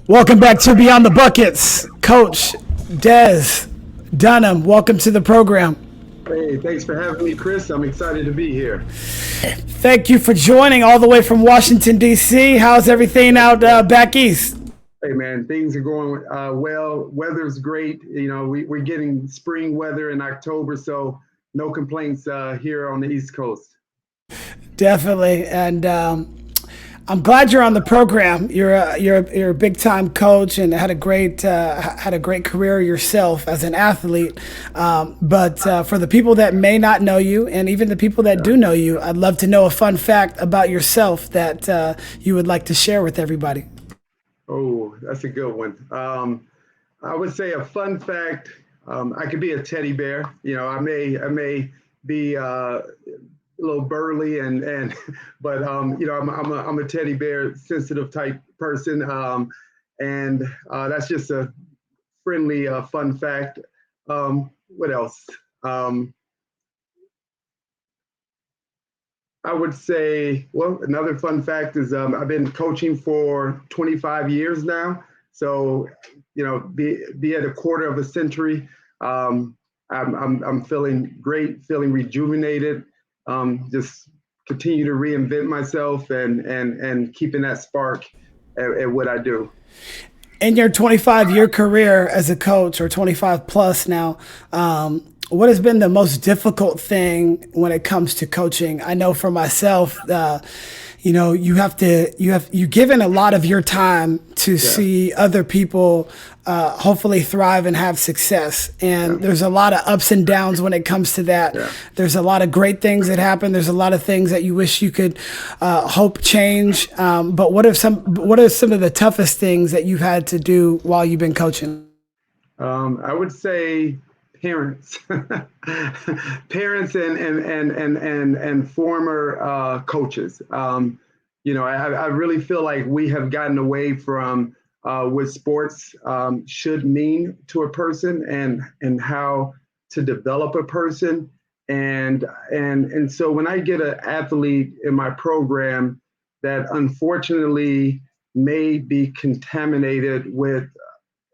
Welcome back to Beyond the Buckets. Coach Des Dunham, welcome to the program. Hey, thanks for having me, Chris. I'm excited to be here. Thank you for joining all the way from Washington, D.C. How's everything out back east? Hey, man, things are going well. Weather's great. You know, we're getting spring weather in October, so no complaints here on the East Coast. Definitely, and I'm glad you're on the program. You're a big time coach and had a great career yourself as an athlete. But for the people that may not know you, and even the people that do know you, I'd love to know a fun fact about yourself that you would like to share with everybody. Oh, that's a good one. I would say a fun fact. I could be a teddy bear. You know, I may be a little burly but you know, I'm a teddy bear, sensitive type person, and that's just a friendly, fun fact. What else? I would say, well, another fun fact is I've been coaching for 25 years now. So, you know, be at a quarter of a century. I'm feeling great, feeling rejuvenated. Just continue to reinvent myself and keeping that spark at what I do. In your 25-year career as a coach, or 25 plus now, what has been the most difficult thing when it comes to coaching? I know for myself, you know, you've given a lot of your time to see other people hopefully thrive and have success. And there's a lot of ups and downs when it comes to that. There's a lot of great things that happen. There's a lot of things that you wish you could hope change. But what are some of the toughest things that you've had to do while you've been coaching? I would say parents, parents and former coaches. You know, I really feel like we have gotten away from what sports should mean to a person and how to develop a person. And so when I get an athlete in my program that unfortunately may be contaminated with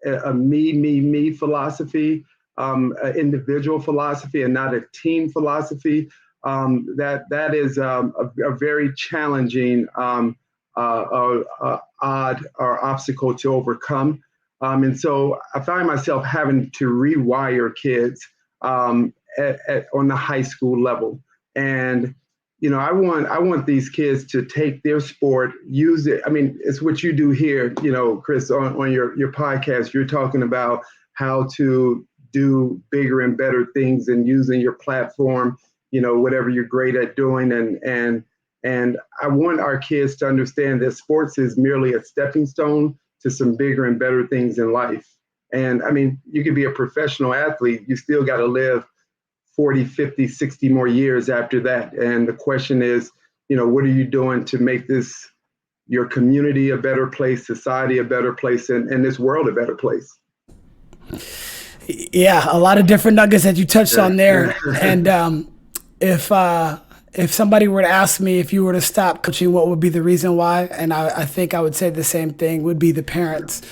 a me philosophy, an individual philosophy, and not a team philosophy, that is a very challenging odd or obstacle to overcome. And so I find myself having to rewire kids on the high school level. And you know, I want these kids to take their sport, use it. I mean, it's what you do here, you know, Chris, on your podcast. You're talking about how to do bigger and better things and using your platform, you know, whatever you're great at doing. And I want our kids to understand that sports is merely a stepping stone to some bigger and better things in life. And I mean, you could be a professional athlete, you still got to live 40, 50, 60 more years after that. And the question is, you know, what are you doing to make this, your community a better place, society a better place, and this world a better place? Yeah, a lot of different nuggets that you touched on there. And if somebody were to ask me if you were to stop coaching, what would be the reason why? And I think I would say the same thing, would be the parents.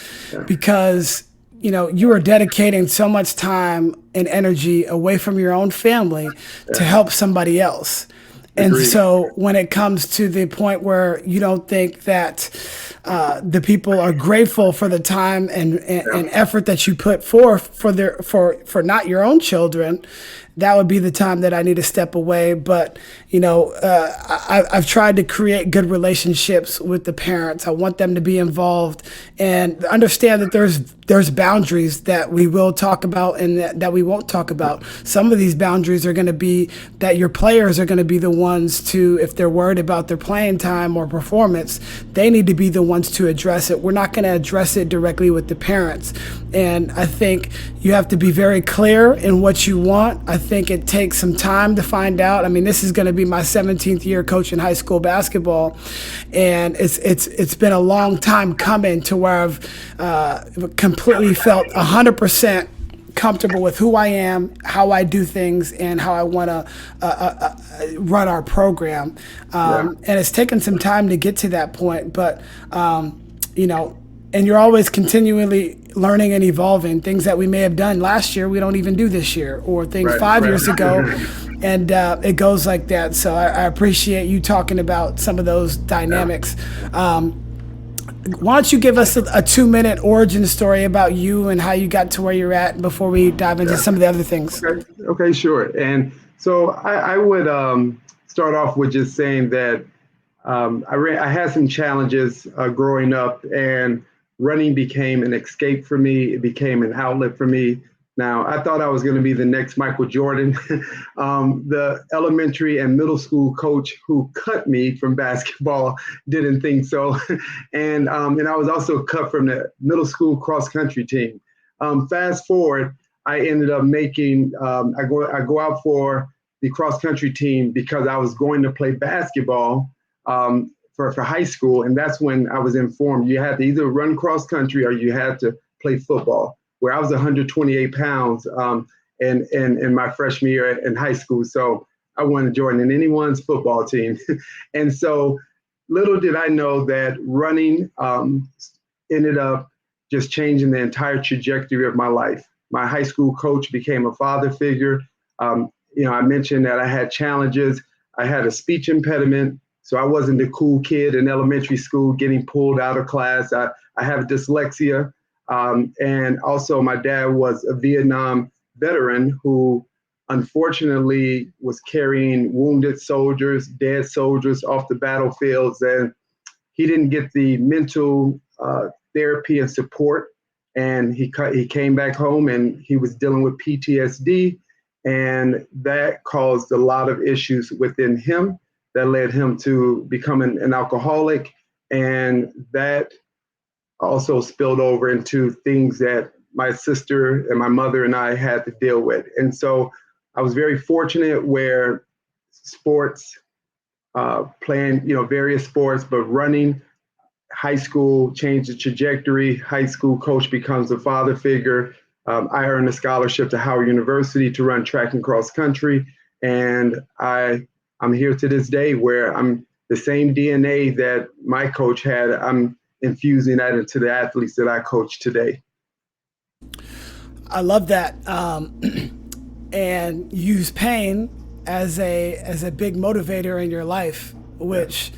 Because you know, you are dedicating so much time and energy away from your own family to help somebody else. And Agreed. so when it comes to the point where you don't think that the people are grateful for the time and effort that you put forth for not your own children, that would be the time that I need to step away. But, you know, I've tried to create good relationships with the parents. I want them to be involved and understand that there's boundaries that we will talk about and that we won't talk about. Some of these boundaries are going to be that your players are going to be the ones to, if they're worried about their playing time or performance, they need to be the ones to address it. We're not going to address it directly with the parents. And I think you have to be very clear in what you want. I think it takes some time to find out. I mean, this is going to be my 17th year coaching high school basketball, and it's been a long time coming to where I've completely felt 100% comfortable with who I am, how I do things, and how I want to run our program. And it's taken some time to get to that point, but you know, And you're always continually learning and evolving. Things that we may have done last year, we don't even do this year, or things Right, 5 years ago, right. and it goes like that. So I appreciate you talking about some of those Yeah. dynamics. Why don't you give us a 2 minute origin story about you and how you got to where you're at before we dive into Yeah. some of the other things? Okay. Okay. Sure. And so I would start off with just saying that I had some challenges growing up, and running became an escape for me. It became an outlet for me. Now, I thought I was going to be the next Michael Jordan. The elementary and middle school coach who cut me from basketball didn't think so, and I was also cut from the middle school cross country team. Fast forward, I ended up making. I go out for the cross country team because I was going to play basketball for high school. And that's when I was informed you had to either run cross country or you had to play football, where I was 128 pounds in my freshman year in high school. So I wanted to join in anyone's football team. And so little did I know that running ended up just changing the entire trajectory of my life. My high school coach became a father figure. I mentioned that I had challenges. I had a speech impediment. So I wasn't the cool kid in elementary school getting pulled out of class. I have dyslexia. And also, my dad was a Vietnam veteran who unfortunately was carrying wounded soldiers, dead soldiers off the battlefields. And he didn't get the mental therapy and support. And he came back home and he was dealing with PTSD. And that caused a lot of issues within him that led him to becoming an alcoholic. And that also spilled over into things that my sister and my mother and I had to deal with. And so I was very fortunate where sports, playing, various sports, but running, high school changed the trajectory. High school coach becomes a father figure. I earned a scholarship to Howard University to run track and cross country. And I'm here to this day where I'm the same DNA that my coach had. I'm infusing that into the athletes that I coach today. I love that, and use pain as a big motivator in your life, Yeah. which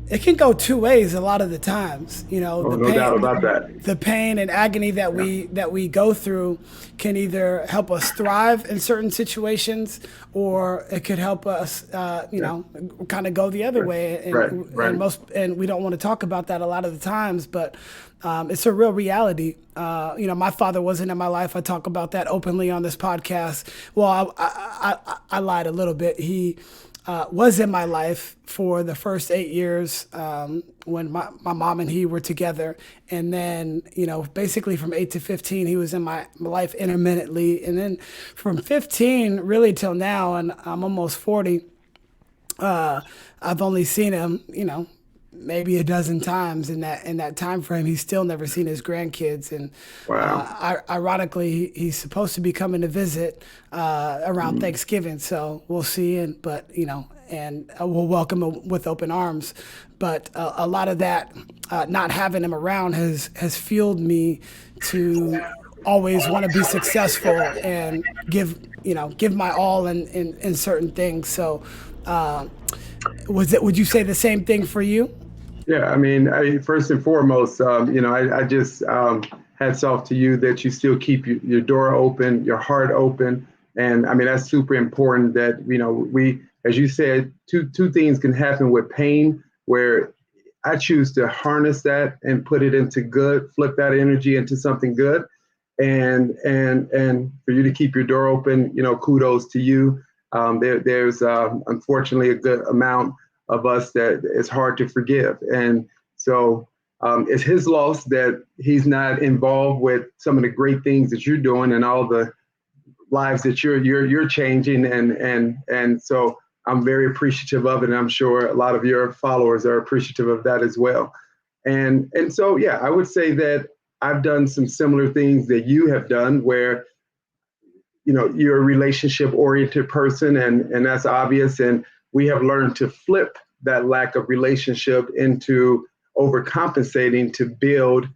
it can go two ways a lot of the times. Oh, no doubt about that. The pain and agony Yeah. that we go through can either help us thrive in certain situations, or it could help us, Yeah. kind of go the other way. Right. Right. And we don't want to talk about that a lot of the times, but it's a real reality. My father wasn't in my life. I talk about that openly on this podcast. Well, I lied a little bit. He was in my life for the first 8 years, when my mom and he were together. And then, basically from 8 to 15, he was in my life intermittently. And then from 15 really till now, and I'm almost 40, I've only seen him, maybe a dozen times in that time frame. He's still never seen his grandkids, and Wow. ironically, he's supposed to be coming to visit around Mm. Thanksgiving. So we'll see, and we'll welcome him with open arms. But a lot of that, not having him around, has fueled me to always want to be successful and give my all in certain things. So. Would you say the same thing for you? Yeah, I mean, first and foremost, I just hats off to you that you still keep your door open, your heart open, and I mean that's super important. That we, as you said, two things can happen with pain, where I choose to harness that and put it into good, flip that energy into something good, and for you to keep your door open, kudos to you. There's unfortunately a good amount of us that it's hard to forgive. And so it's his loss that he's not involved with some of the great things that you're doing and all the lives that you're changing. And so I'm very appreciative of it. And I'm sure a lot of your followers are appreciative of that as well. And so, yeah, I would say that I've done some similar things that you have done where you're a relationship oriented person, and that's obvious. And we have learned to flip that lack of relationship into overcompensating to build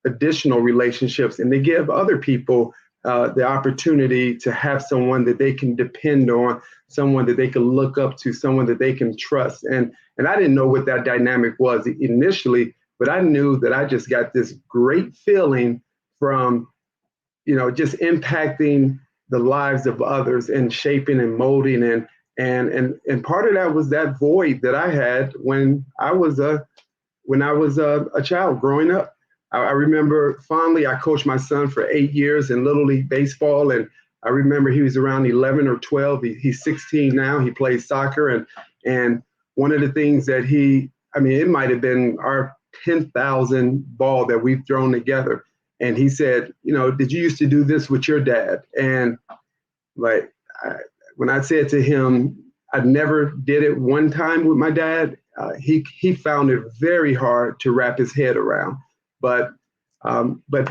additional relationships and to give other people the opportunity to have someone that they can depend on, someone that they can look up to, someone that they can trust. And I didn't know what that dynamic was initially, but I knew that I just got this great feeling from, just impacting the lives of others and shaping and molding. And part of that was that void that I had when I was a child growing up. I remember fondly, I coached my son for 8 years in Little League Baseball. And I remember he was around 11 or 12. He's 16 now. He plays soccer. And one of the things that it might have been our 10,000 ball that we've thrown together. And he said, did you used to do this with your dad? And when I said to him, I never did it one time with my dad, he found it very hard to wrap his head around. But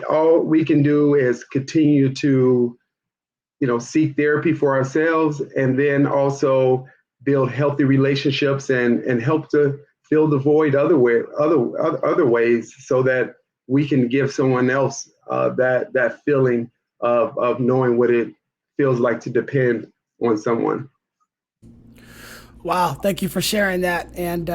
all we can do is continue to, seek therapy for ourselves, and then also build healthy relationships and help to fill the void other ways, so that we can give someone else that feeling of knowing what it feels like to depend on someone. Wow, thank you for sharing that. And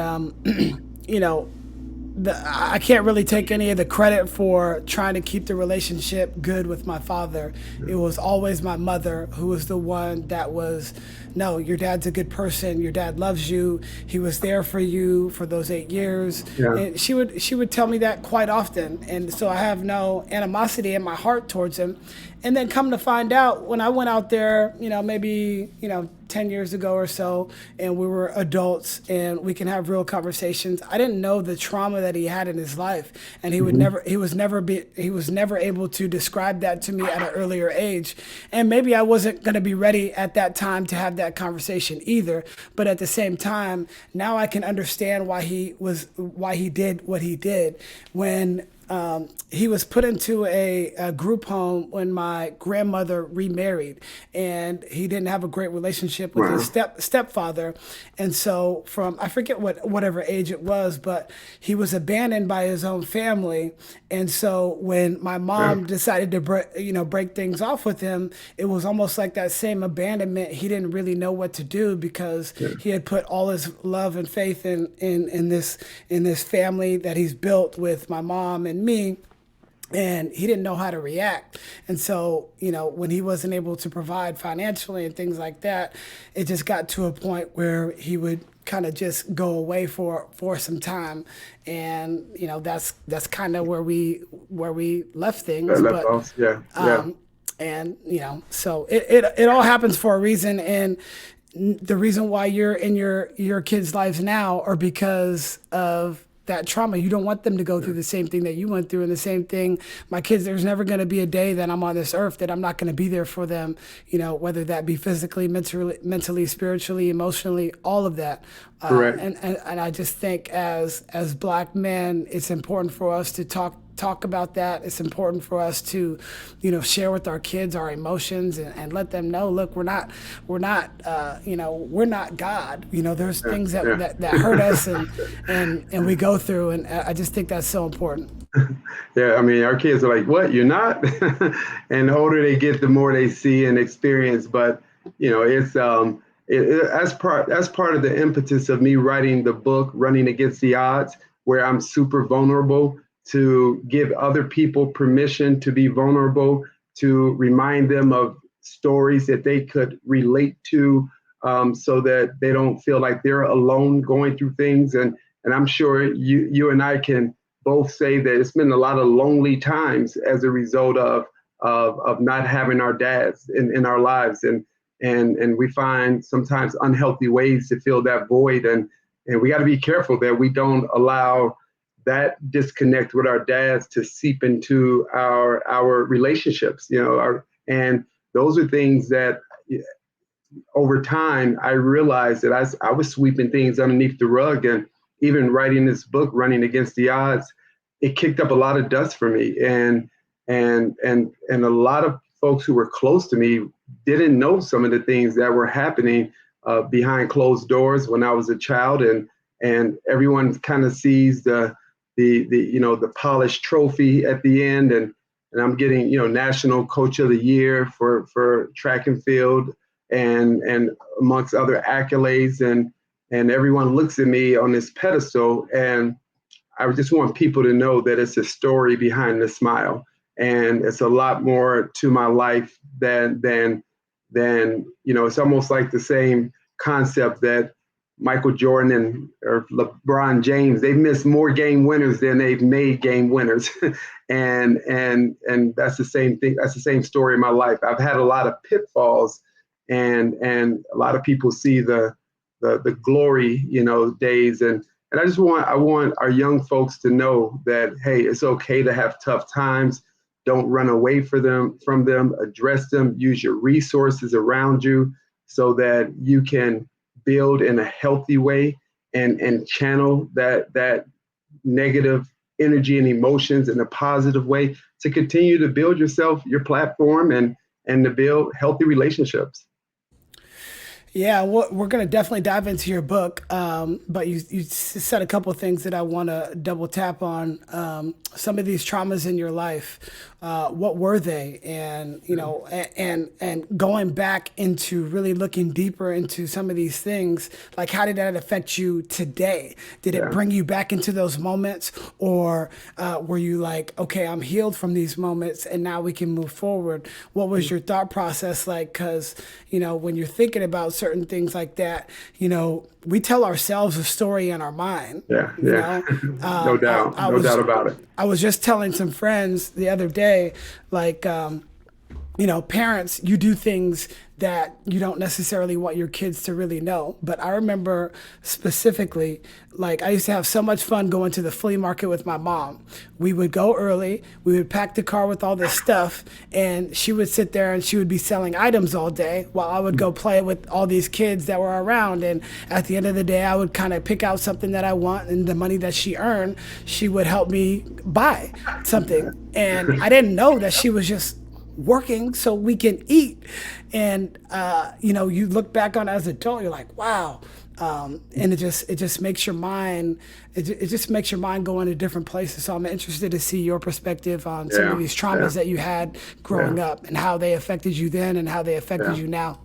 I can't really take any of the credit for trying to keep the relationship good with my father. It was always my mother who was the one that was, no, your dad's a good person. Your dad loves you. He was there for you for those 8 years. Yeah. And she would tell me that quite often. And so I have no animosity in my heart towards him. And then come to find out, when I went out there, maybe, 10 years ago or so, and we were adults and we can have real conversations, I didn't know the trauma that he had in his life. And he was never able to describe that to me at an earlier age. And maybe I wasn't going to be ready at that time to have that conversation either. But at the same time, now I can understand why he did what he did. When he was put into a group home when my grandmother remarried, and he didn't have a great relationship with his stepfather. And so I forget whatever age it was, but he was abandoned by his own family. And so when my mom decided to break things off with him, it was almost like that same abandonment. He didn't really know what to do, because he had put all his love and faith in this family that he's built with my mom and me, and he didn't know how to react. And so, when he wasn't able to provide financially and things like that, it just got to a point where he would kind of just go away for some time. And, that's kind of where we left things. And, so it all happens for a reason. And the reason why you're in your kids' lives now are because of that trauma. You don't want them to go through the same thing that you went through, and the same thing. My kids, there's never going to be a day that I'm on this earth that I'm not going to be there for them, whether that be physically, mentally, spiritually, emotionally, all of that. Correct. And I just think as Black men, it's important for us to talk about that. It's important for us to, share with our kids our emotions and let them know, look, we're not God. There's things that hurt us and we go through. And I just think that's so important. Yeah, our kids are like, what, you're not? And the older they get, the more they see and experience. But, it's as part of the impetus of me writing the book, Running Against the Odds, where I'm super vulnerable, to give other people permission to be vulnerable, to remind them of stories that they could relate to, so that they don't feel like they're alone going through things. And I'm sure you and I can both say that it's been a lot of lonely times as a result of not having our dads in our lives. And we find sometimes unhealthy ways to fill that void. And we got to be careful that we don't allow that disconnect with our dads to seep into our relationships, and those are things that over time I realized that I was sweeping things underneath the rug. And even writing this book, Running Against the Odds, it kicked up a lot of dust for me. And a lot of folks who were close to me didn't know some of the things that were happening behind closed doors when I was a child. And everyone kind of sees the the polished trophy at the end, and I'm getting, national coach of the year for track and field, and amongst other accolades, and everyone looks at me on this pedestal, and I just want people to know that it's a story behind the smile, and it's a lot more to my life than it's almost like the same concept that Michael Jordan or LeBron James, they've missed more game winners than they've made game winners. and that's the same thing. That's the same story in my life. I've had a lot of pitfalls, and a lot of people see the glory, days. And I want our young folks to know that, hey, it's okay to have tough times. Don't run away from them, address them, use your resources around you so that you can build in a healthy way and channel that negative energy and emotions in a positive way to continue to build yourself, your platform, and to build healthy relationships. Yeah, we're going to definitely dive into your book, but you said a couple of things that I want to double tap on. Some of these traumas in your life, what were they? And and going back into really looking deeper into some of these things, like how did that affect you today? Did it Yeah. bring you back into those moments, or were you like, okay, I'm healed from these moments, and now we can move forward? What was your thought process like? Because when you're thinking about certain things like that, we tell ourselves a story in our mind. Yeah, You yeah. know, No doubt, I no was doubt about it. I was just telling some friends the other day, like, parents, you do things that you don't necessarily want your kids to really know. But I remember specifically, like, I used to have so much fun going to the flea market with my mom. We would go early, we would pack the car with all this stuff, and she would sit there and she would be selling items all day while I would go play with all these kids that were around. And at the end of the day, I would kind of pick out something that I want, and the money that she earned, she would help me buy something. And I didn't know that she was just working so we can eat. And you look back on it as an adult, you're like, wow. And it just makes your mind, it just makes your mind go into different places. So I'm interested to see your perspective on some of Yeah, these traumas yeah, that you had yeah, growing up and how they affected you then and how they affected yeah. you now.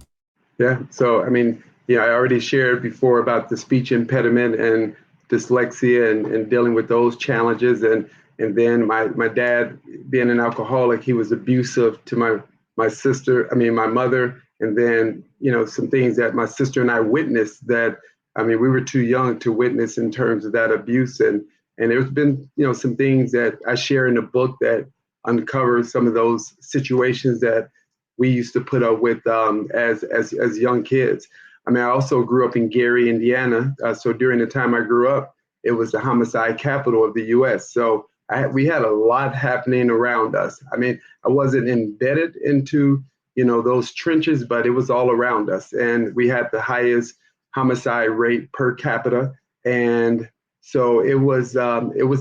Yeah. So, I mean, I already shared before about the speech impediment and dyslexia, and dealing with those challenges. And then my dad being an alcoholic, he was abusive to my sister, I mean, my mother. And then, some things that my sister and I witnessed that, I mean, we were too young to witness in terms of that abuse. And there's been, some things that I share in the book that uncover some of those situations that we used to put up with, as young kids. I mean, I also grew up in Gary, Indiana. So during the time I grew up, it was the homicide capital of the U.S. So we had a lot happening around us. I mean, I wasn't embedded into those trenches, but it was all around us, and we had the highest homicide rate per capita. And so it was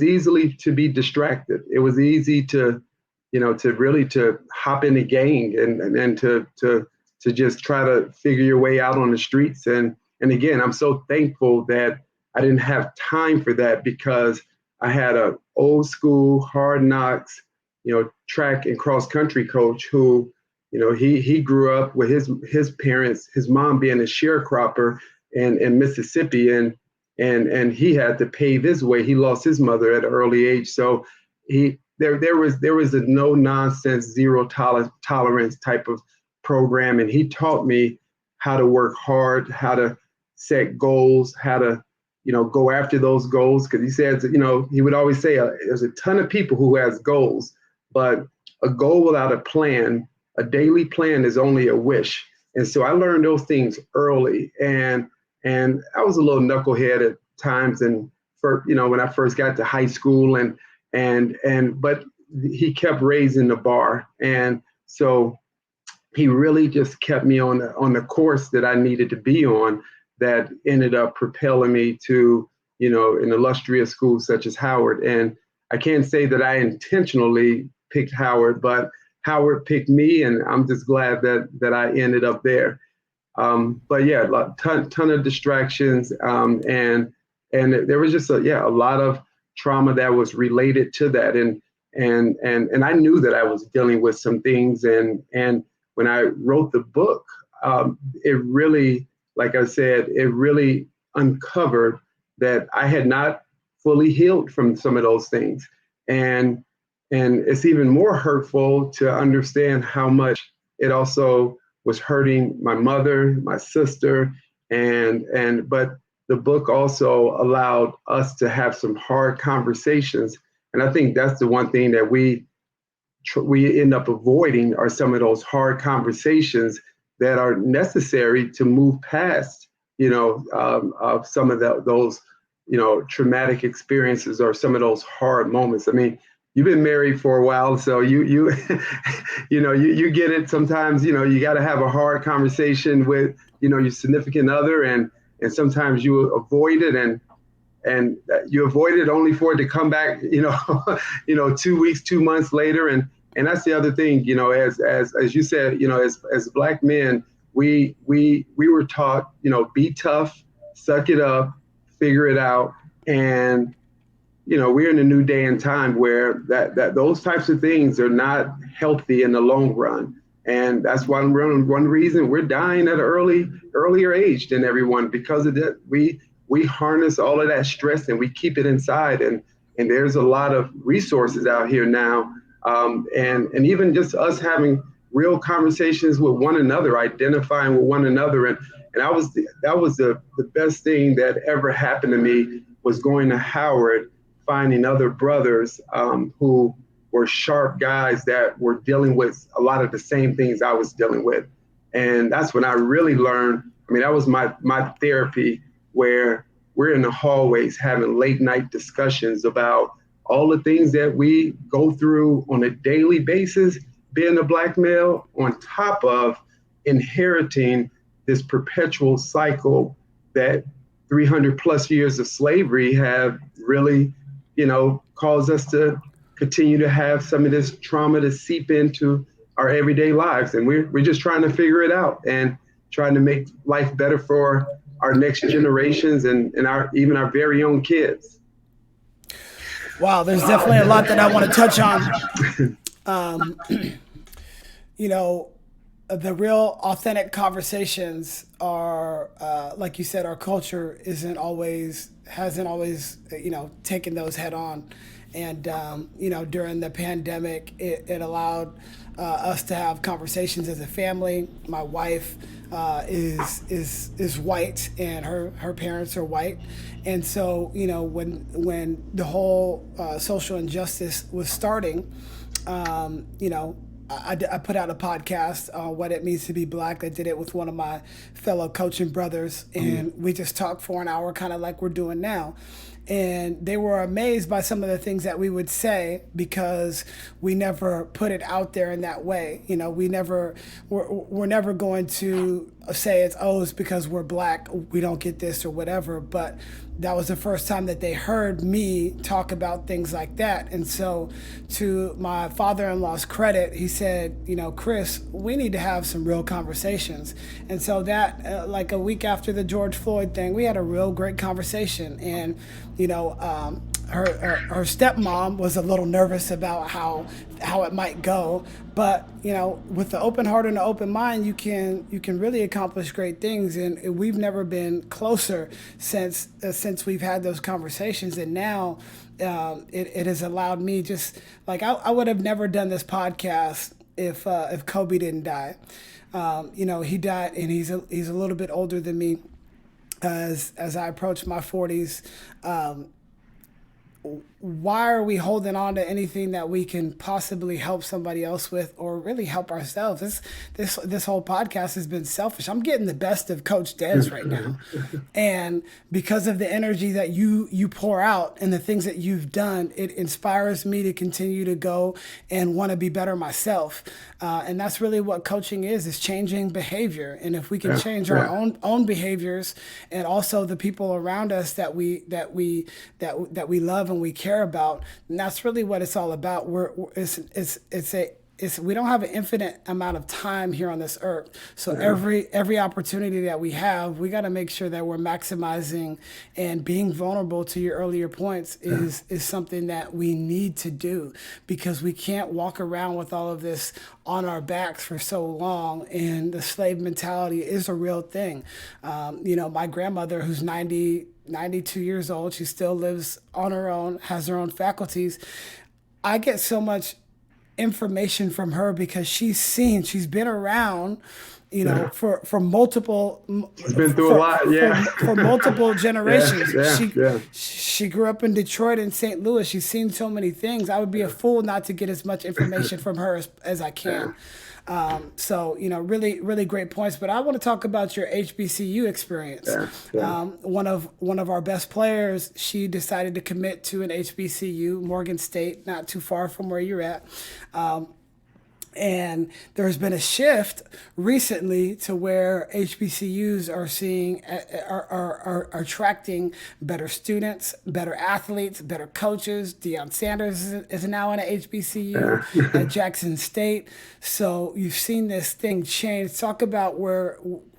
easily to be distracted. It was easy to really to hop in the gang, and to just try to figure your way out on the streets. And again, I'm so thankful that I didn't have time for that, because I had a old school hard knocks, track and cross country coach who, he grew up with his parents, his mom being a sharecropper in Mississippi, and he had to pave his way. He lost his mother at an early age, so there was a no nonsense, zero tolerance type of program, and he taught me how to work hard, how to set goals, how to go after those goals. Because he says, he would always say, there's a ton of people who has goals, but a goal without a plan, a daily plan, is only a wish. And so I learned those things early, and I was a little knucklehead at times, and when I first got to high school, but he kept raising the bar, and so he really just kept me on the course that I needed to be on, that ended up propelling me to an illustrious school such as Howard. And I can't say that I intentionally picked Howard, but Howard picked me, and I'm just glad that I ended up there. But yeah, ton of distractions, and there was just a lot of trauma that was related to that. And I knew that I was dealing with some things. And when I wrote the book, it really, like I said, it really uncovered that I had not fully healed from some of those things. And it's even more hurtful to understand how much it also was hurting my mother, my sister, but the book also allowed us to have some hard conversations. And I think that's the one thing that we end up avoiding are some of those hard conversations that are necessary to move past, some of those, traumatic experiences or some of those hard moments. I mean, you've been married for a while, so you you get it. Sometimes, you got to have a hard conversation with, your significant other, and sometimes you avoid it, and you avoid it only for it to come back, 2 weeks, 2 months later. And that's the other thing, as you said, as Black men, we were taught, be tough, suck it up, figure it out. And, we're in a new day and time where that those types of things are not healthy in the long run. And that's why one reason we're dying at an earlier age than everyone, because of that. We harness all of that stress and we keep it inside. And there's a lot of resources out here now. And even just us having real conversations with one another, identifying with one another. And that was the best thing that ever happened to me, was going to Howard, finding other brothers who were sharp guys that were dealing with a lot of the same things I was dealing with. And that's when I really learned. I mean, that was my therapy, where we're in the hallways having late night discussions about all the things that we go through on a daily basis, being a Black male, on top of inheriting this perpetual cycle that 300 plus years of slavery have really, caused us to continue to have some of this trauma to seep into our everyday lives. And we're just trying to figure it out and trying to make life better for our next generations and even our very own kids. Wow, there's definitely a lot that I want to touch on. The real authentic conversations are, like you said, our culture hasn't always, taken those head on. And, during the pandemic, it allowed us to have conversations as a family. My wife is white, and her parents are white. And so, when the whole social injustice was starting, I put out a podcast on what it means to be Black. I did it with one of my fellow coaching brothers, and we just talked for an hour, kind of like we're doing now. And they were amazed by some of the things that we would say, because we never put it out there in that way. We're never going to say it's because we're Black, we don't get this or whatever. But that was the first time that they heard me talk about things like that. And so, to my father-in-law's credit, he said, Chris, we need to have some real conversations. And so that, like a week after the George Floyd thing, we had a real great conversation. And her stepmom was a little nervous about how it might go, but with the open heart and the open mind, you can really accomplish great things. And we've never been closer since we've had those conversations. And now it has allowed me, just like I would have never done this podcast if Kobe didn't die. He died, and he's a little bit older than me. As I approach my 40s, why are we holding on to anything that we can possibly help somebody else with, or really help ourselves? This whole podcast has been selfish. I'm getting the best of Coach Des right now, and because of the energy that you pour out and the things that you've done, it inspires me to continue to go and want to be better myself. And that's really what coaching is changing behavior. And if we can change our own behaviors, and also the people around us that we love and we care about, and that's really what it's all about. It's we don't have an infinite amount of time here on this earth. So Yeah. every opportunity that we have, we got to make sure that we're maximizing, and being vulnerable, to your earlier points, is something that we need to do, because we can't walk around with all of this on our backs for so long. And the slave mentality is a real thing. My grandmother, who's 92 years old, she still lives on her own, has her own faculties. I get so much information from her because she's been around, Yeah. for multiple, She's been through a lot. Yeah. for multiple Yeah. generations. Yeah. Yeah. She grew up in Detroit and St. Louis. She's seen so many things. I would be a fool not to get as much information from her as I Yeah. can. So, really, really great points. But I want to talk about your HBCU experience. Yeah. Yeah. One of our best players, she decided to commit to an HBCU, Morgan State, not too far from where you're at. And there's been a shift recently to where HBCUs are attracting better students, better athletes, better coaches. Deion Sanders is now in a HBCU at Jackson State. So you've seen this thing change. Talk about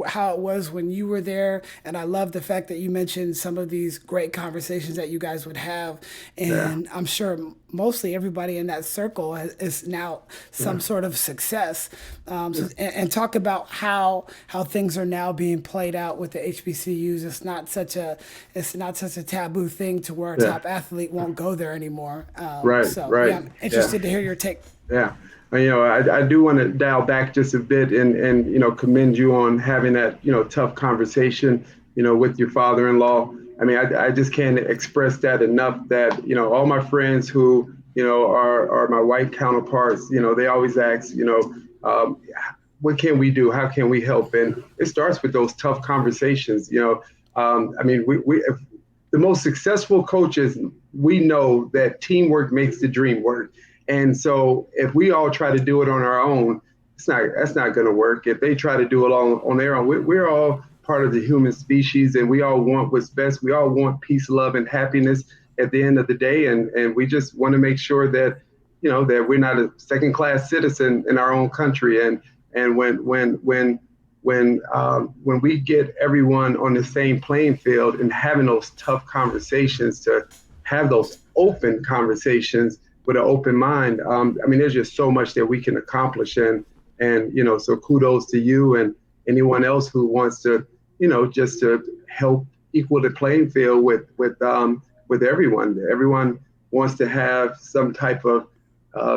how it was when you were there. And I love the fact that you mentioned some of these great conversations that you guys would have. And I'm sure mostly everybody in that circle is now some sort of success. And talk about how things are now being played out with the HBCUs. It's not such a taboo thing to where a top athlete won't go there anymore. Right. So Right. yeah, I'm interested to hear your take. Yeah. I do want to dial back just a bit and commend you on having that, tough conversation, with your father-in-law. I mean, I just can't express that enough, that, all my friends who, are my white counterparts, they always ask, what can we do? How can we help? And it starts with those tough conversations. I mean, if the most successful coaches, we know that teamwork makes the dream work. And so if we all try to do it on our own, that's not going to work. If they try to do it on their own, we're all part of the human species, and we all want what's best. We all want peace, love, and happiness at the end of the day. And we just want to make sure that, that we're not a second-class citizen in our own country. And when we get everyone on the same playing field and having those tough conversations, to have those open conversations with an open mind, I mean, there's just so much that we can accomplish. And so kudos to you and anyone else who wants to, just to help equal the playing field with everyone. Everyone wants to have some type of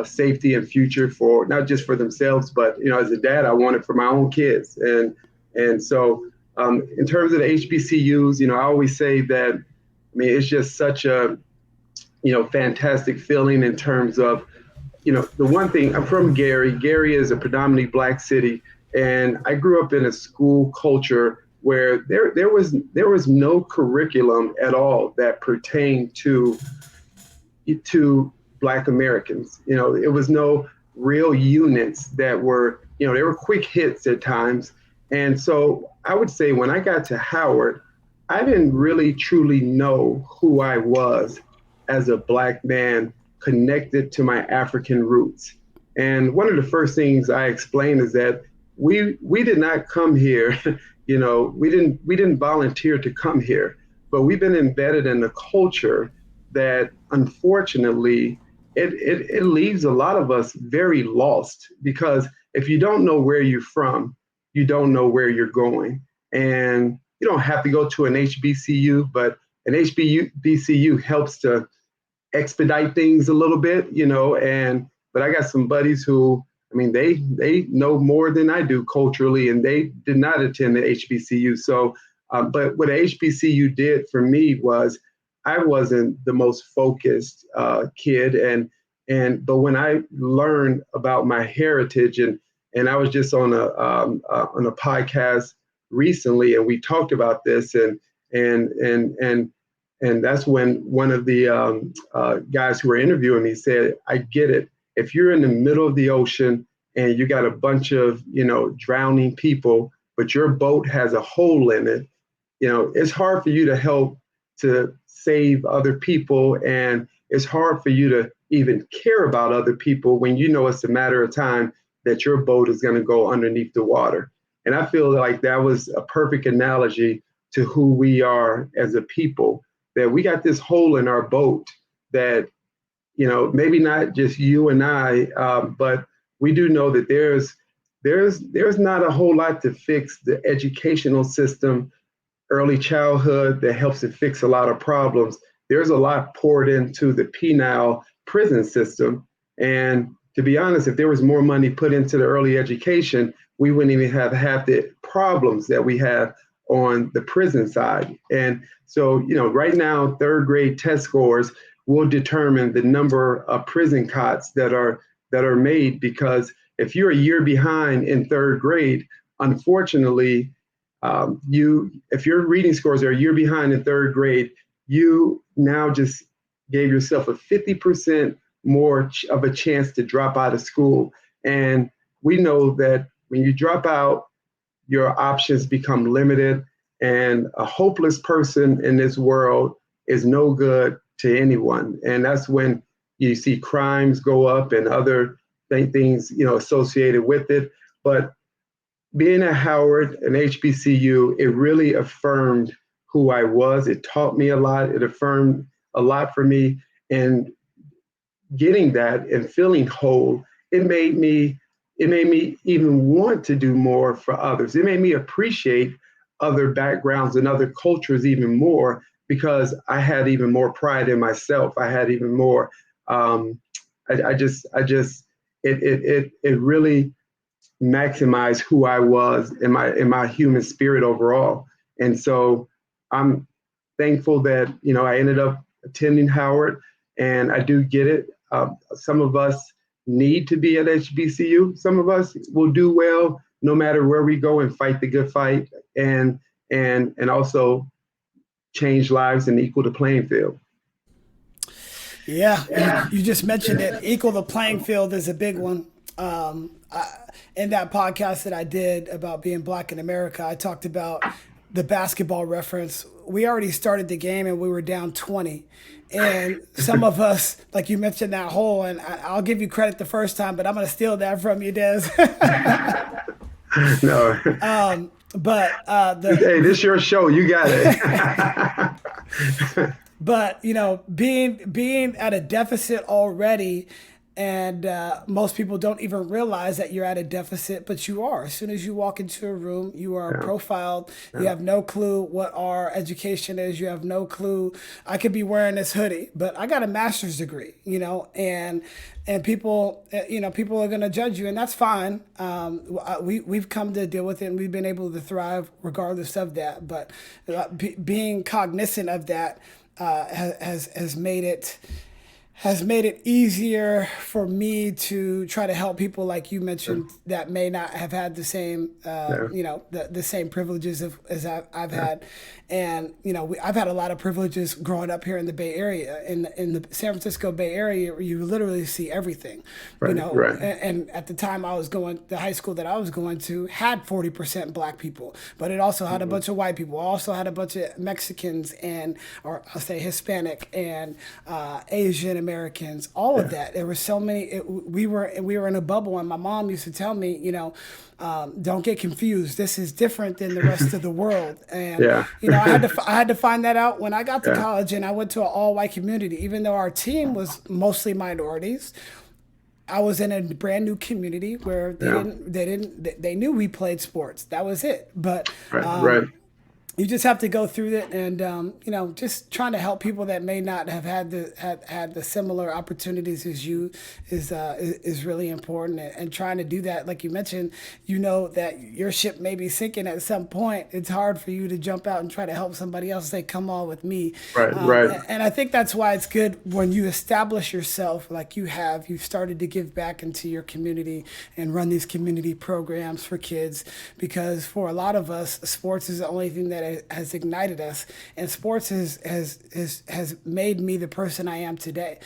safety and future, for not just for themselves, but as a dad, I want it for my own kids. And so in terms of the HBCUs, I always say that, I mean, it's just such a fantastic feeling in terms of, the one thing, I'm from Gary. Gary is a predominantly Black city, and I grew up in a school culture where there was no curriculum at all that pertained to Black Americans. It was no real units that were, they were quick hits at times. And so I would say when I got to Howard, I didn't really truly know who I was as a Black man connected to my African roots. And one of the first things I explained is that we did not come here, we didn't volunteer to come here, but we've been embedded in a culture that unfortunately it leaves a lot of us very lost, because if you don't know where you're from, you don't know where you're going. And you don't have to go to an HBCU, but an HBCU helps to expedite things a little bit, but I got some buddies who, I mean, they know more than I do culturally, and they did not attend the HBCU. So, but what a HBCU did for me was, I wasn't the most focused kid, but when I learned about my heritage, and I was just on a podcast recently, and we talked about this, and that's when one of the guys who were interviewing me said, I get it. If you're in the middle of the ocean and you got a bunch of, drowning people, but your boat has a hole in it, it's hard for you to help to save other people. And it's hard for you to even care about other people when you know it's a matter of time that your boat is going to go underneath the water. And I feel like that was a perfect analogy to who we are as a people, that we got this hole in our boat that, maybe not just you and I, but we do know that there's not a whole lot to fix the educational system, early childhood, that helps to fix a lot of problems. There's a lot poured into the penal prison system. And to be honest, if there was more money put into the early education, we wouldn't even have half the problems that we have on the prison side. And so, right now, third grade test scores will determine the number of prison cots that are made, because if you're a year behind in third grade, unfortunately, if your reading scores are a year behind in third grade, you now just gave yourself a 50% more of a chance to drop out of school. And we know that when you drop out, your options become limited, and a hopeless person in this world is no good to anyone. And that's when you see crimes go up and other things, associated with it. But being at Howard and HBCU, it really affirmed who I was. It taught me a lot. It affirmed a lot for me. And getting that and feeling whole, it made me even want to do more for others. It made me appreciate other backgrounds and other cultures even more, because I had even more pride in myself. I had even more. It really maximized who I was in my human spirit overall. And so I'm thankful that I ended up attending Howard, and I do get it. Some of us need to be at HBCU. Some of us will do well no matter where we go and fight the good fight, and also change lives and equal the playing field. Yeah, you just mentioned it. Equal the playing field is a big one. In that podcast that I did about being black in America, I talked about the basketball reference. We already started the game and we were down 20. And some of us, like you mentioned that hole, and I'll give you credit the first time, but I'm going to steal that from you, Des. No. Hey, this is your show. You got it. But being at a deficit already, and most people don't even realize that you're at a deficit, but you are. As soon as you walk into a room, you are profiled. You have no clue what our education is. You have no clue. I could be wearing this hoodie, but I got a master's degree, and people, people are going to judge you, and that's fine. We've come to deal with it, and we've been able to thrive regardless of that. But being cognizant of that has made it easier for me to try to help people like you mentioned that may not have had the same, the same privileges as I've had. And, I've had a lot of privileges growing up here in the Bay Area, in the San Francisco Bay Area, where you literally see everything, Right. And at the time the high school that I was going to had 40% black people, but it also had a bunch of white people, also had a bunch of Mexicans or I'll say Hispanic and Asian Americans, all of that. There were so many. We were in a bubble, and my mom used to tell me, don't get confused. This is different than the rest of the world. And I had to find that out when I got to college, and I went to an all-white community. Even though our team was mostly minorities, I was in a brand new community where they knew we played sports. That was it. But Right. you just have to go through it, and just trying to help people that may not have had the similar opportunities as you is really important. And trying to do that, like you mentioned, that your ship may be sinking at some point. It's hard for you to jump out and try to help somebody else, say, come on with me. Right. And I think that's why it's good when you establish yourself like you've started to give back into your community and run these community programs for kids, because for a lot of us, sports is the only thing that has ignited us, and sports has made me the person I am today.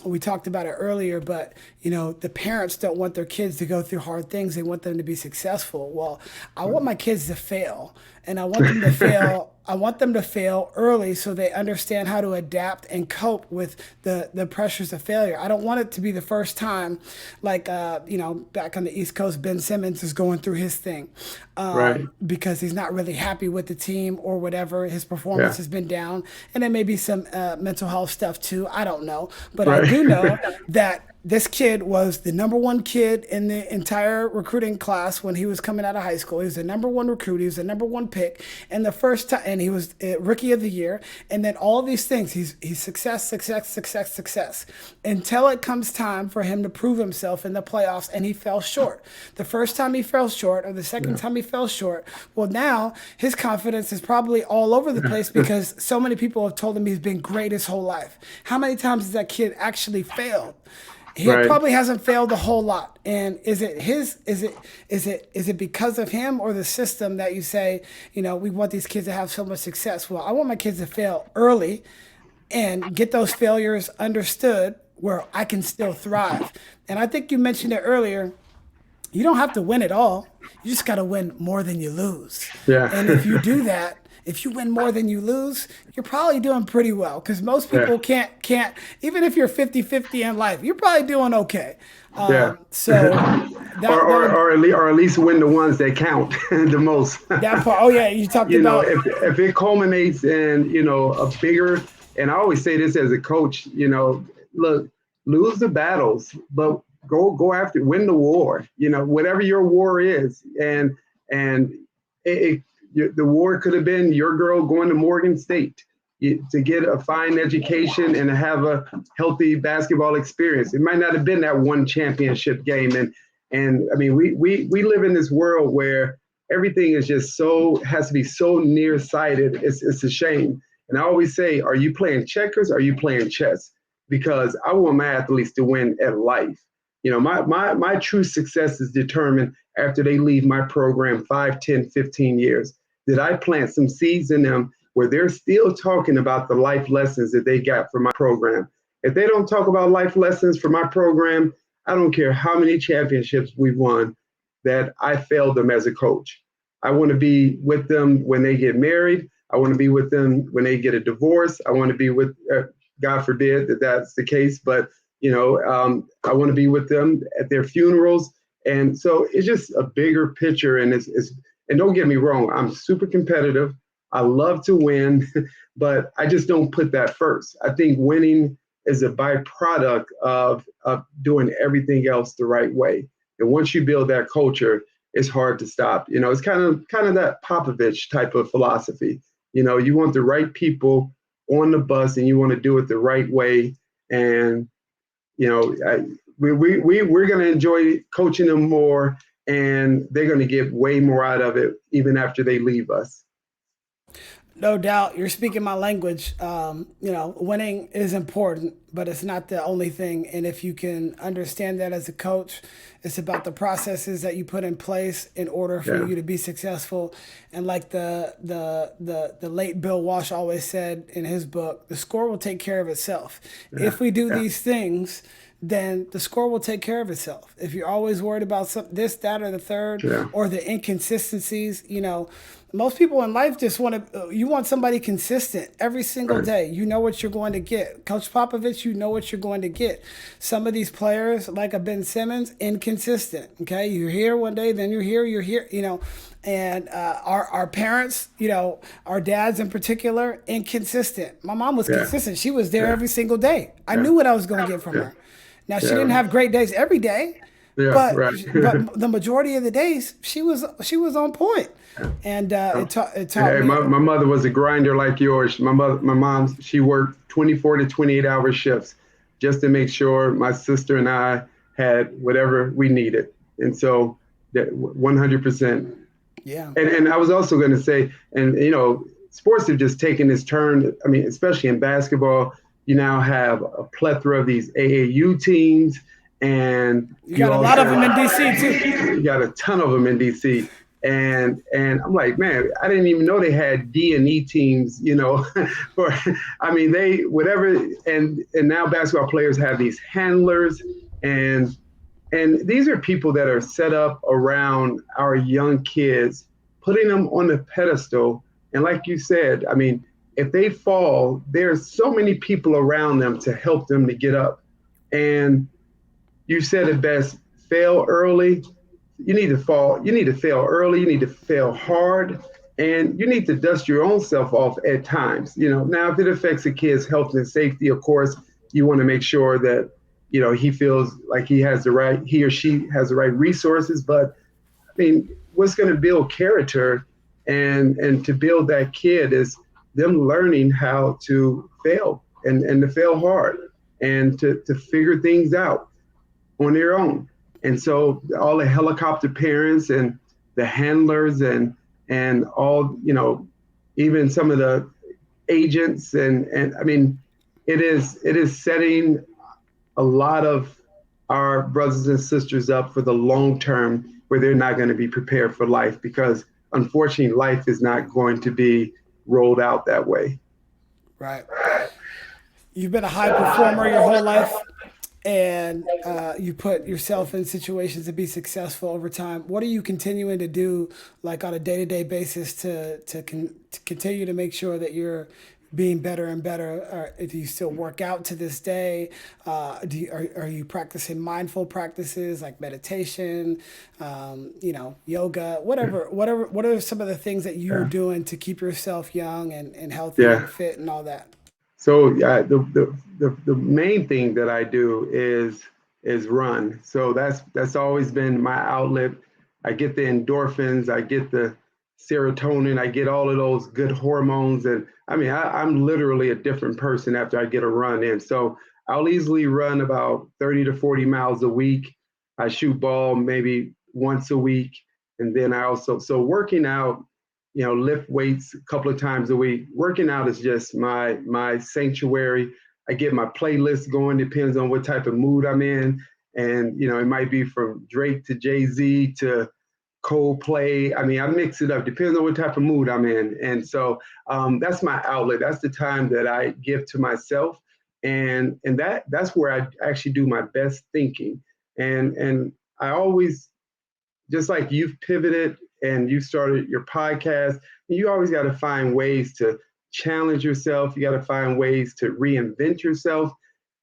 We talked about it earlier, but the parents don't want their kids to go through hard things. They want them to be successful. Well, I want my kids to fail, and I want them to fail I want them to fail early so they understand how to adapt and cope with the pressures of failure. I don't want it to be the first time, like back on the East Coast, Ben Simmons is going through his thing Right. because he's not really happy with the team or whatever. His performance Yeah. has been down, and there may be some mental health stuff too. I don't know, but I Right. do know that this kid was the number one kid in the entire recruiting class when he was coming out of high school. He was the number one recruit. He was the number one pick. And the first time, and he was rookie of the year. And then all of these things, he's success, success, success, success, until it comes time for him to prove himself in the playoffs. And he fell short. The first time he fell short, or the second Yeah. time he fell short, well, now his confidence is probably all over the place because so many people have told him he's been great his whole life. How many times has that kid actually failed? He Right. probably hasn't failed a whole lot. And is it because of him or the system that you say, we want these kids to have so much success? Well, I want my kids to fail early and get those failures understood where I can still thrive. And I think you mentioned it earlier. You don't have to win it all. You just got to win more than you lose. Yeah. And if you do that, if you win more than you lose, you're probably doing pretty well because most Yeah. people can't even if you're 50-50 in life, you're probably doing okay. Yeah. So or, that or, would or at least win the ones that count the most. that part. Oh yeah, you talked about If it culminates in, a bigger, and I always say this as a coach, look, lose the battles, but go after, win the war, whatever your war is. And the war could have been your girl going to Morgan State to get a fine education and to have a healthy basketball experience. It might not have been that one championship game. And I mean, we live in this world where everything is just has to be so nearsighted. It's a shame. And I always say, are you playing checkers? Or are you playing chess? Because I want my athletes to win at life. My true success is determined after they leave my program 5, 10, 15 years. Did I plant some seeds in them where they're still talking about the life lessons that they got from my program? If they don't talk about life lessons from my program, I don't care how many championships we've won, that I failed them as a coach. I want to be with them when they get married. I want to be with them when they get a divorce. I want to be with, God forbid that that's the case, but I want to be with them at their funerals. And so it's just a bigger picture. And and don't get me wrong, I'm super competitive. I love to win, but I just don't put that first. I think winning is a byproduct of doing everything else the right way. And once you build that culture, it's hard to stop. It's kind of that Popovich type of philosophy. You want the right people on the bus and you want to do it the right way. And, we're going to enjoy coaching them more, and they're going to get way more out of it even after they leave us. no doubt you're speaking my language. Winning is important, but it's not the only thing. And if you can understand that as a coach, it's about the processes that you put in place in order for you to be successful. And like the late Bill Walsh always said in his book, the score will take care of itself. If we do these things, then the score will take care of itself. If you're always worried about this, that, or the third, or the inconsistencies, most people in life just you want somebody consistent every single day. You know what you're going to get. Coach Popovich, you know what you're going to get. Some of these players, like a Ben Simmons, inconsistent. Okay, you're here one day, then you're here. And our parents, our dads in particular, inconsistent. My mom was consistent. She was there every single day. I knew what I was going to get from her. Now, she didn't have great days every day, but the majority of the days she was on point. And it taught me. My mother was a grinder like yours. My mom, she worked 24 to 28-hour shifts just to make sure my sister and I had whatever we needed. And so that 100%. Yeah. And I was also going to say, sports have just taken this turn. I mean, especially in basketball, you now have a plethora of these AAU teams, and you got a lot of them in DC too. You got a ton of them in DC, and I'm like, man, I didn't even know they had D&E teams. They whatever, and now basketball players have these handlers, and these are people that are set up around our young kids, putting them on the pedestal And like you said, I mean, if they fall, there's so many people around them to help them to get up. And you said it best, fail early. You need to fail early, you need to fail hard, and you need to dust your own self off at times. Now if it affects a kid's health and safety, of course, you want to make sure that, he feels like he or she has the right resources. But I mean, what's going to build character and to build that kid is them learning how to fail and to fail hard and to figure things out on their own. And so all the helicopter parents and the handlers and all, even some of the agents and I mean, it is setting a lot of our brothers and sisters up for the long term where they're not going to be prepared for life, because unfortunately life is not going to be rolled out that way. Right. You've been a high performer your whole life, and you put yourself in situations to be successful over time. What are you continuing to do, like on a day-to-day basis, to continue to make sure that you're being better and better? Do you still work out to this day? Are you practicing mindful practices like meditation, yoga, whatever? What are some of the things that you're Yeah. doing to keep yourself young and healthy Yeah. and fit and all that? So the main thing that I do is run. So that's always been my outlet. I get the endorphins, I get the serotonin, I get all of those good hormones, and I mean I'm literally a different person after I get a run in. So I'll easily run about 30 to 40 miles a week. I shoot ball maybe once a week, and then I also so working out, lift weights a couple of times a week. Working out is just my sanctuary. I get my playlist going, depends on what type of mood I'm in. And, it might be from Drake to Jay-Z to Coldplay. I mean, I mix it up, depends on what type of mood I'm in. And so that's my outlet. That's the time that I give to myself. And that's where I actually do my best thinking. And I always, just like you've pivoted and you started your podcast, you always got to find ways to challenge yourself. You got to find ways to reinvent yourself.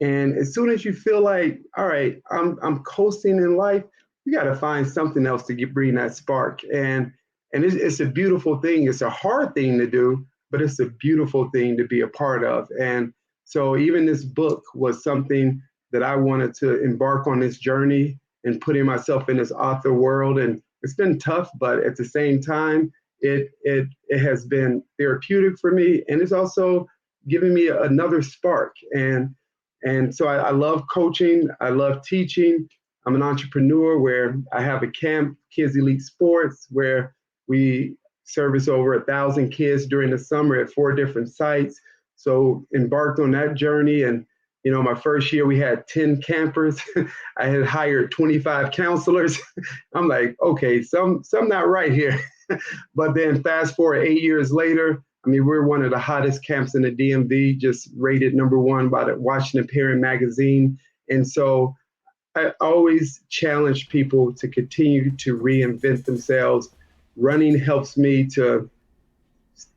And as soon as you feel like, all right, I'm coasting in life, you got to find something else to bring that spark. And it's a beautiful thing. It's a hard thing to do, but it's a beautiful thing to be a part of. And so even this book was something that I wanted to embark on this journey and putting myself in this author world. And it's been tough, but at the same time, it has been therapeutic for me, and it's also given me another spark. And so I love coaching. I love teaching. I'm an entrepreneur where I have a camp, Kids Elite Sports, where we service over 1,000 kids during the summer at 4 different sites. So embarked on that journey. And my first year we had 10 campers. I had hired 25 counselors. I'm like, okay, some not right here. But then fast forward 8 years later, I mean, we're one of the hottest camps in the DMV, just rated #1 by the Washington Parent Magazine. And so I always challenge people to continue to reinvent themselves. Running helps me to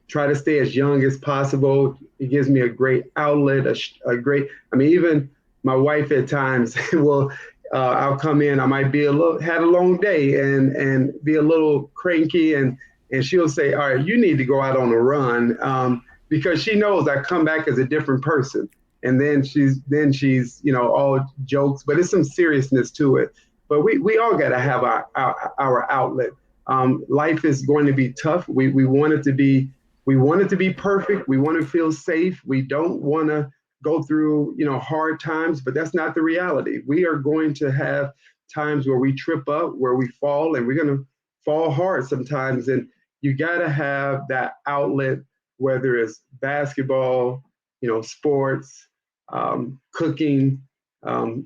try to stay as young as possible. It gives me a great outlet, a great, I mean, even my wife at times will, I'll come in, I might be had a long day and be a little cranky, and she'll say, all right, you need to go out on a run, because she knows I come back as a different person. And then she's, all jokes, but it's some seriousness to it. But we all got to have our outlet. Life is going to be tough. We want it to be perfect. We want to feel safe. We don't want to go through, hard times, but that's not the reality. We are going to have times where we trip up, where we fall, and we're going to fall hard sometimes. And you got to have that outlet, whether it's basketball, sports, cooking,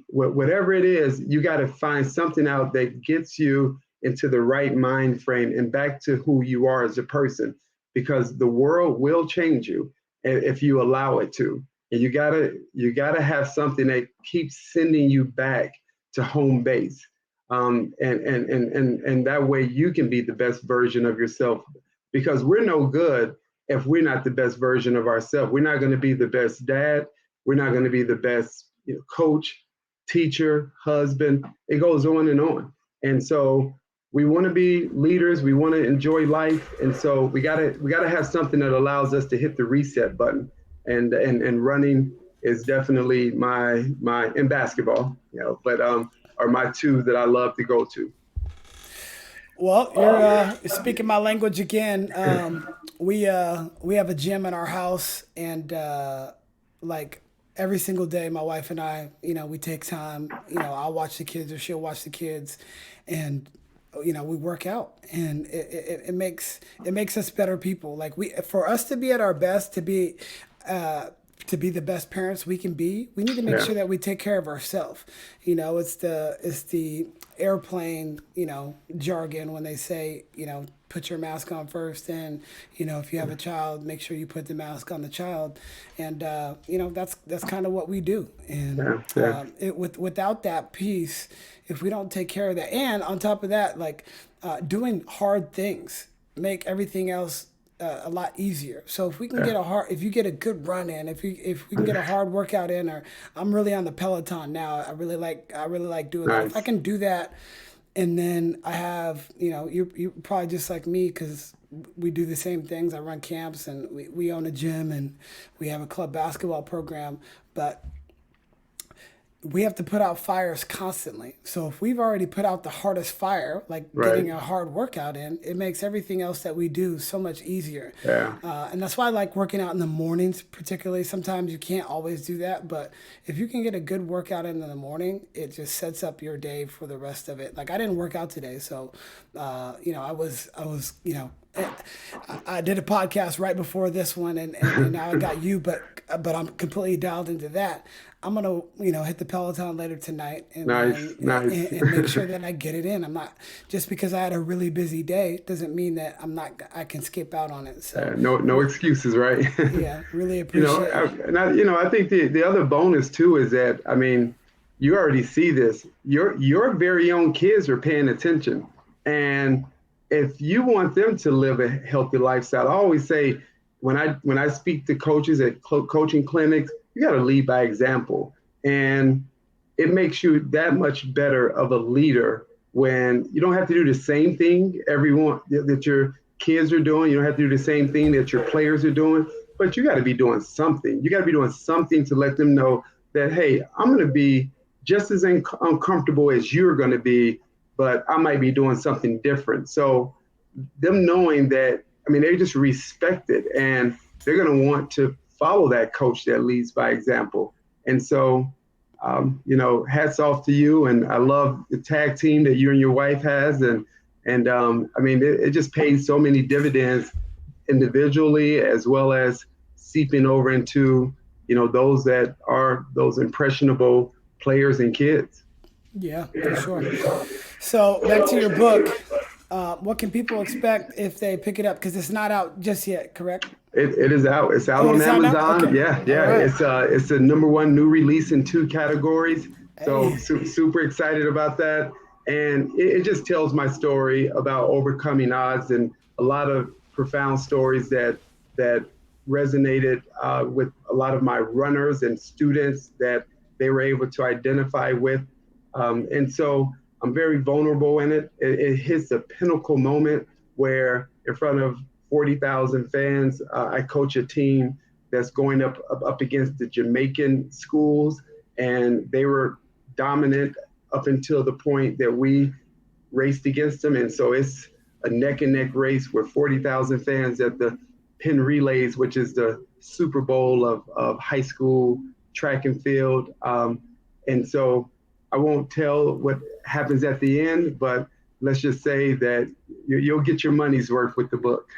whatever it is, you got to find something out that gets you into the right mind frame and back to who you are as a person, because the world will change you if you allow it to. And you gotta have something that keeps sending you back to home base. And that way you can be the best version of yourself, because we're no good if we're not the best version of ourselves. We're not going to be the best dad. We're not going to be the best, coach, teacher, husband. It goes on and on. And so we want to be leaders. We want to enjoy life. And so we gotta have something that allows us to hit the reset button. And running is definitely my in basketball, but are my two that I love to go to. Well, you're speaking my language again. We have a gym in our house, and like every single day, my wife and I, we take time. I'll watch the kids, or she'll watch the kids, and we work out, and it makes us better people. Like, for us to be at our best, to be the best parents we can be, we need to make Yeah. sure that we take care of ourselves. It's the airplane, jargon when they say, put your mask on first, and if you have a child, make sure you put the mask on the child, and that's kind of what we do. And Yeah. Yeah. without that piece, if we don't take care of that, and on top of that, like doing hard things make everything else a lot easier. So Yeah. if you get a good run in, if we can get a hard workout in, or I'm really on the Peloton now. I really like doing that. If I Nice. can do that, and then I have, you're probably just like me, because we do the same things. I run camps, and we own a gym, and we have a club basketball program, but we have to put out fires constantly. So if we've already put out the hardest fire, like Right. getting a hard workout in, it makes everything else that we do so much easier. Yeah. And that's why I like working out in the mornings, particularly. Sometimes you can't always do that, but if you can get a good workout in the morning, it just sets up your day for the rest of it. Like, I didn't work out today, so I did a podcast right before this one, and now I got you, but I'm completely dialed into that. I'm gonna, hit the Peloton later tonight, and Nice. then Nice. and make sure that I get it in. I'm not, just because I had a really busy day doesn't mean that I can skip out on it. So No excuses, right? yeah, really appreciate it. I think the other bonus too is that, I mean, you already see this. Your very own kids are paying attention, and if you want them to live a healthy lifestyle, I always say, when I speak to coaches at coaching clinics, you got to lead by example, and it makes you that much better of a leader when you don't have to do the same thing everyone that your kids are doing. You don't have to do the same thing that your players are doing, but you got to be doing something. You got to be doing something to let them know that, hey, I'm going to be just as uncomfortable as you're going to be, but I might be doing something different. So them knowing that, I mean, they just respect it, and they're going to want to follow that coach that leads by example. And so, hats off to you. And I love the tag team that you and your wife has. And I mean, it just pays so many dividends individually, as well as seeping over into, those that are those impressionable players and kids. Yeah, for sure. So back to your book. What can people expect if they pick it up? Because it's not out just yet, correct? It is out. It's out Oh, on it's out now. Amazon. Okay. Yeah, All yeah. right. It's a number one new release in two categories. So Hey. super excited about that. And it just tells my story about overcoming odds, and a lot of profound stories that resonated with a lot of my runners and students that they were able to identify with. And so I'm very vulnerable in it. It hits a pinnacle moment where, in front of 40,000 fans, I coach a team that's going up against the Jamaican schools, and they were dominant up until the point that we raced against them. And so it's a neck and neck race with 40,000 fans at the Penn Relays, which is the Super Bowl of high school track and field. And so I won't tell what happens at the end, but let's just say that you'll get your money's worth with the book.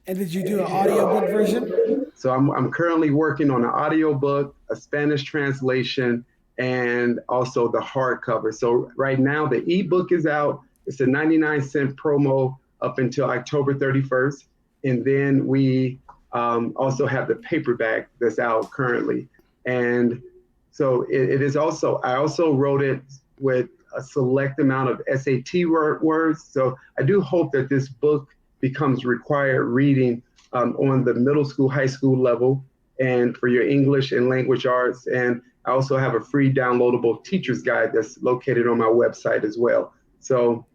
And did you do an audiobook version? So I'm currently working on an audiobook, a Spanish translation, and also the hardcover. So right now the ebook is out. It's a 99-cent promo up until October 31st. And then we also have the paperback that's out currently. And so it is also, I also wrote it with a select amount of SAT words. So I do hope that this book becomes required reading on the middle school, high school level, and for your English and language arts. And I also have a free downloadable teacher's guide that's located on my website as well. So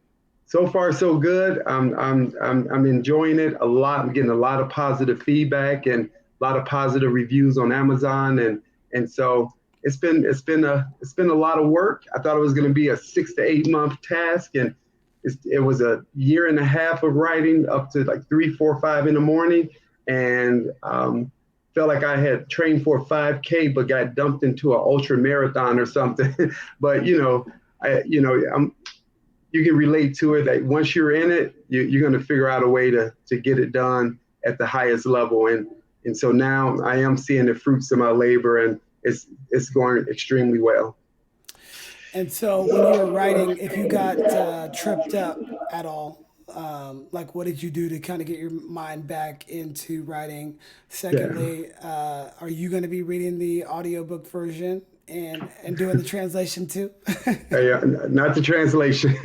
far so good. I'm enjoying it a lot. I'm getting a lot of positive feedback and a lot of positive reviews on Amazon, and so it's been a lot of work. I thought it was going to be a 6 to 8 month task, and it was a year and a half of writing, up to like 3, 4, 5 in the morning, and felt like I had trained for a 5K, but got dumped into an ultra marathon or something. But you can relate to it, that once you're in it, you're going to figure out a way to get it done at the highest level. And so now I am seeing the fruits of my labor, and it's going extremely well. And so when you were writing, if you got tripped up at all, like what did you do to kind of get your mind back into writing? Yeah. Secondly, are you going to be reading the audiobook version and doing the translation too? Not the translation,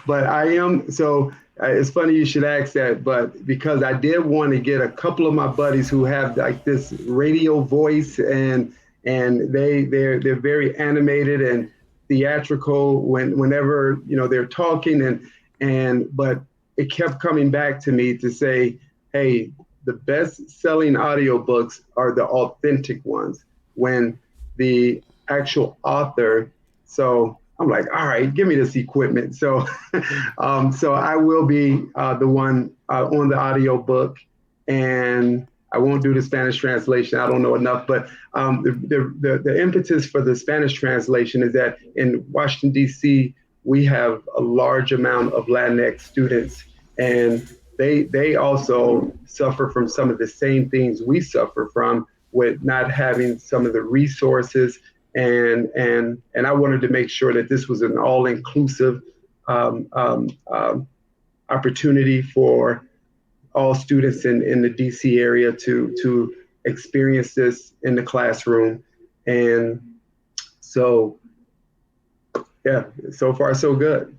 but I am. So it's funny you should ask that, but because I did want to get a couple of my buddies who have like this radio voice, and they're very animated and theatrical whenever they're talking, and but it kept coming back to me to say, hey, the best selling audiobooks are the authentic ones, when the actual author. So I'm like, all right, give me this equipment. So, so I will be the one on the audiobook, and I won't do the Spanish translation. I don't know enough, but the impetus for the Spanish translation is that in Washington, D.C., we have a large amount of Latinx students, and they also suffer from some of the same things we suffer from, with not having some of the resources, and I wanted to make sure that this was an all-inclusive um, um, um, opportunity for all students in the DC area to experience this in the classroom. And so, yeah, so far so good.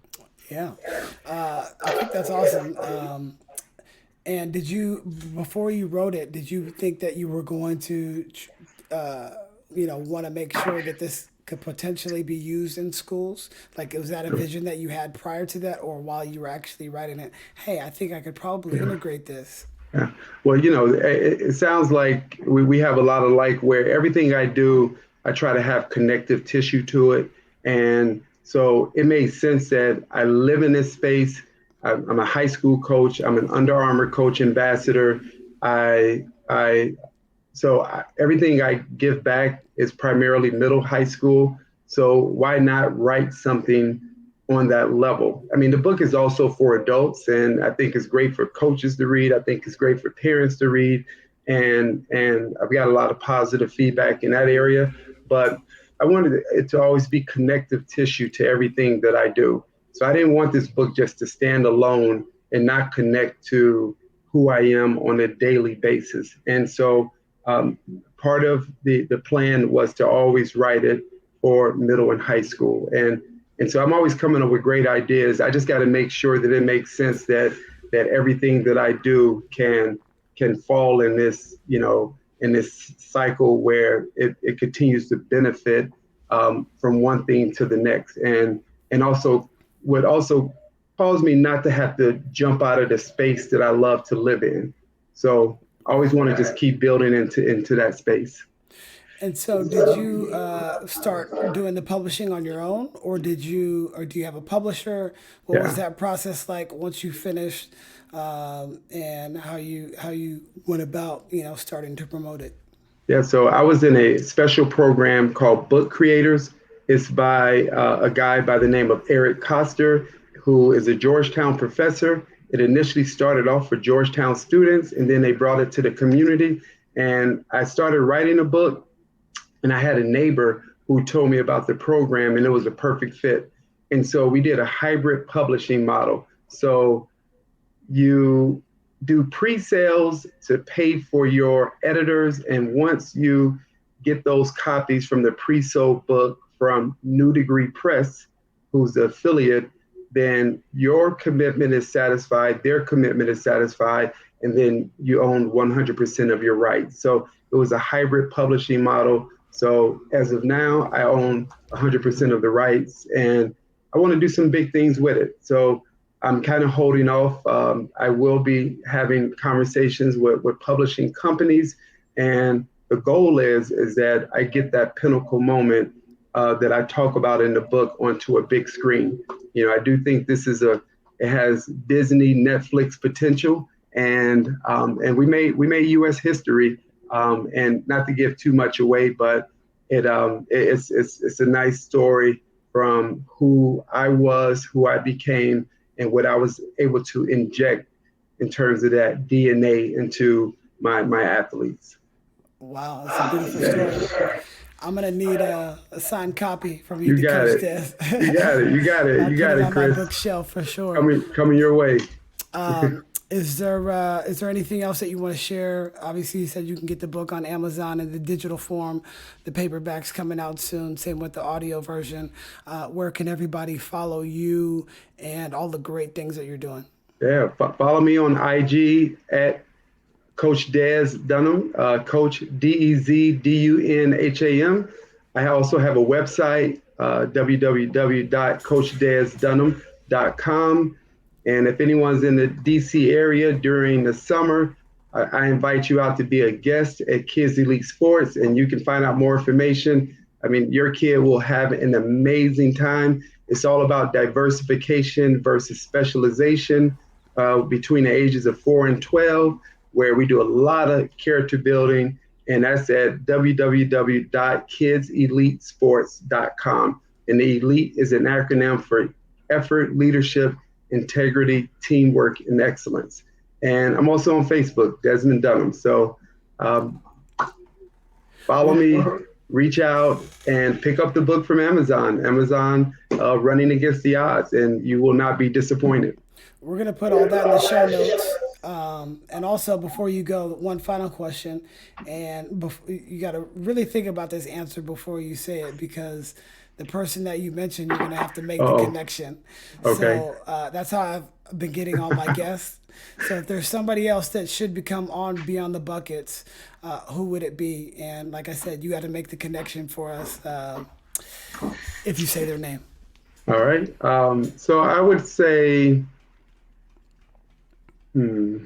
Yeah, I think that's awesome. And did you, before you wrote it, did you think that you were going to, uh, want to make sure that this could potentially be used in schools? Like, was that a vision that you had prior to that, or while you were actually writing it? Hey, I think I could probably integrate this. Yeah. Well, it sounds like we have a lot of like, where everything I do, I try to have connective tissue to it. And so it made sense that I live in this space. I'm a high school coach. I'm an Under Armour coach ambassador. Everything I give back is primarily middle high school. So why not write something on that level? I mean, the book is also for adults, and I think it's great for coaches to read. I think it's great for parents to read, and I've got a lot of positive feedback in that area. But I wanted it to always be connective tissue to everything that I do. So I didn't want this book just to stand alone and not connect to who I am on a daily basis. And so um, part of the plan was to always write it for middle and high school. And so I'm always coming up with great ideas. I just got to make sure that it makes sense, that everything that I do can fall in this, in this cycle where it continues to benefit from one thing to the next. And also would also cause me not to have to jump out of the space that I love to live in. So I always want to just keep building into that space. And so, did you start doing the publishing on your own, or do you have a publisher? What was Yeah. that process like once you finished, and how you went about starting to promote it? Yeah, so I was in a special program called Book Creators. It's by a guy by the name of Eric Koster, who is a Georgetown professor. It initially started off for Georgetown students, and then they brought it to the community. And I started writing a book, and I had a neighbor who told me about the program, and it was a perfect fit. And so we did a hybrid publishing model. So you do pre-sales to pay for your editors, and once you get those copies from the pre-sold book from New Degree Press, who's the affiliate, then your commitment is satisfied, their commitment is satisfied, and then you own 100% of your rights. So it was a hybrid publishing model. So as of now, I own 100% of the rights, and I want to do some big things with it. So I'm kind of holding off. I will be having conversations with publishing companies, and the goal is that I get that pinnacle moment that I talk about in the book onto a big screen. I do think it has Disney, Netflix potential, and we made U.S. history. And not to give too much away, but it's a nice story from who I was, who I became, and what I was able to inject in terms of that DNA into my athletes. Wow, that's a beautiful story. I'm gonna need a signed copy from you You to got Coach it. Des. You got it. You got it. I'll You put got it it, on my Chris. bookshelf for sure. Coming your way. Is there anything else that you want to share? Obviously, you said you can get the book on Amazon in the digital form. The paperback's coming out soon. Same with the audio version. Where can everybody follow you and all the great things that you're doing? Yeah. Follow me on IG at Coach Des Dunham, Coach DezDunham. I also have a website, www.coachdesdunham.com. And if anyone's in the DC area during the summer, I invite you out to be a guest at Kids Elite Sports, and you can find out more information. I mean, your kid will have an amazing time. It's all about diversification versus specialization between the ages of 4 and 12, where we do a lot of character building, and that's at www.kidselitesports.com. And the elite is an acronym for effort, leadership, integrity, teamwork, and excellence. And I'm also on Facebook, Desmond Dunham. So um, follow We're, me, reach out, and pick up the book from Amazon. Amazon running against the odds, and you will not be disappointed. we're gonna put all that in the show notes. And also, before you go, one final question, and you got to really think about this answer before you say it, because the person that you mentioned, you're gonna have to make the Oh, connection. okay. So that's how I've been getting all my guests. So if there's somebody else that should become on Beyond the Buckets, who would it be? And like I said, you got to make the connection for us if you say their name. All right. So I would say, hmm,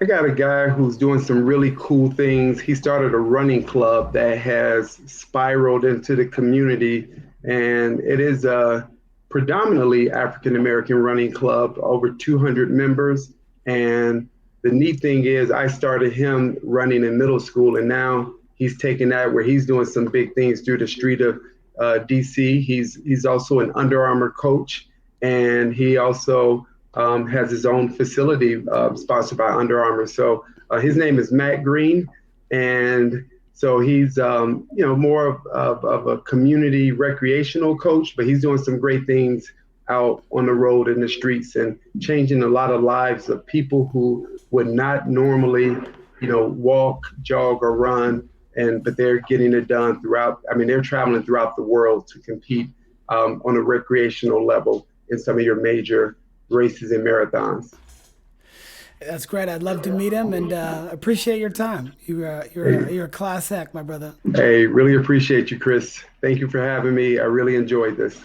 I got a guy who's doing some really cool things. He started a running club that has spiraled into the community, and it is a predominantly African American running club, over 200 members. And the neat thing is, I started him running in middle school, and now he's taken that where he's doing some big things through the street of DC. He's also an Under Armour coach, and he also has his own facility sponsored by Under Armour. So his name is Matt Green, and so he's more of a community recreational coach, but he's doing some great things out on the road in the streets and changing a lot of lives of people who would not normally, walk, jog, or run, and but they're getting it done throughout. I mean, they're traveling throughout the world to compete on a recreational level in some of your major races and marathons. That's great. I'd love to meet him, and appreciate your time. Hey, You're a class act, my brother. hey, really appreciate you, Chris. Thank you for having me. I really enjoyed this.